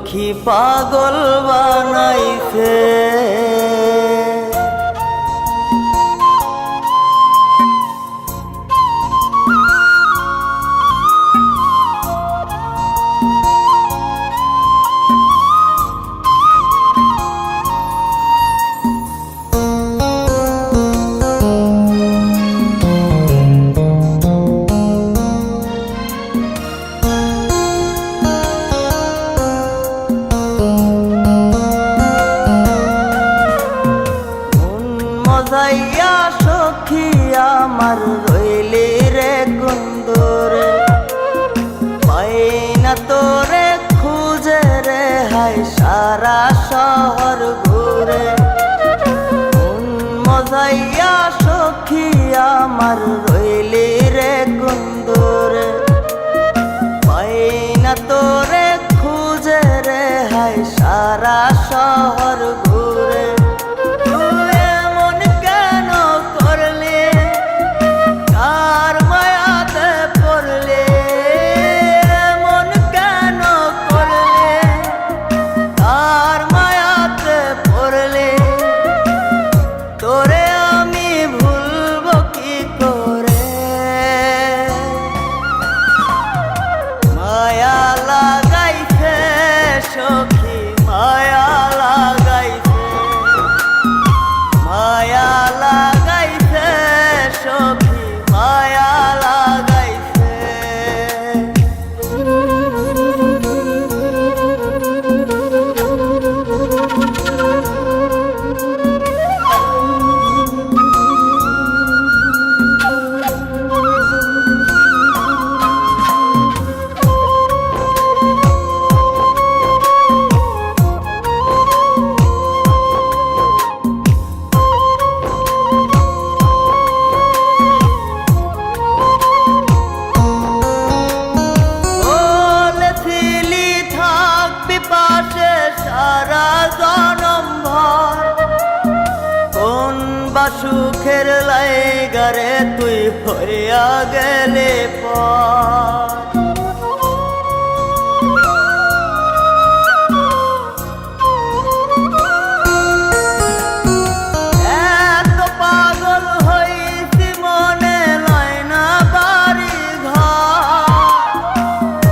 সখী পাগল বানাইছে। মজাইয়া সখী আমার রইলি রে কুন্দরে, পাই না তোরে খুঁজে রে হাই সারা শহর ঘুরে। মজাইয়া সখী আমার রইলি রে কুন্দরে, পাই না তোরে খুঁজে রে হাই সারা শহর ঘুরে। সখী মায়া লাগাইছে, মায়া লাগাইছে সখী মায়া লাগাইছে। সারা জনম ভর কোন বা সুখের লাইগারে তুই হইয়া গেলে পর। এত পাগল হইছি মনে লয় না বাড়ি ঘর,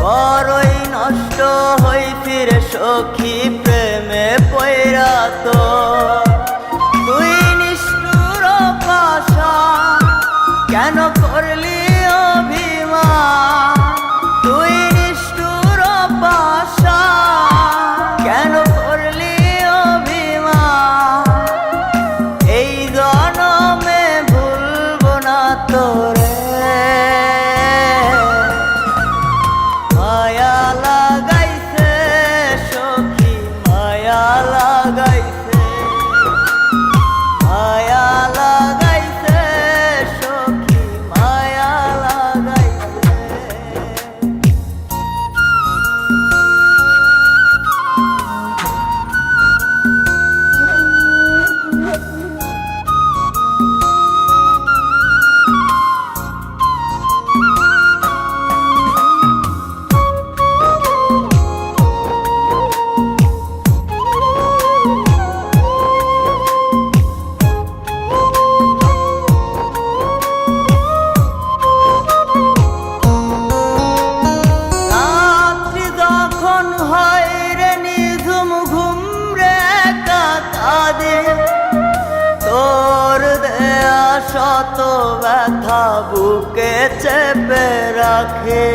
বড়ই নষ্ট হইছি রে সখী প্রেমে পয়রা। তো তুই নিষ্ঠুর পাশান কেন করলি অভিমান, তুই নিষ্ঠুর পাশান কেন করলি অভিমান। এই জনমে ভুলবো না তোরে, মায়া লাগাইছে সখী মায়া লাগাইছে, মায়া লাগাইছে সখী মায়া লাগাইছে। তোর দেয়া শত ব্যথা বুকে চেপে রাখে,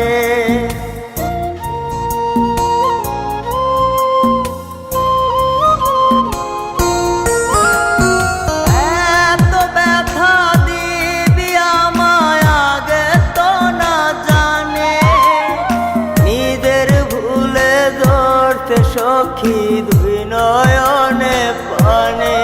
এত ব্যথা দিবি আমায় আগে তো না জানে। নিজের ভুলে ধরতে সখী দুই নয়নে পানে।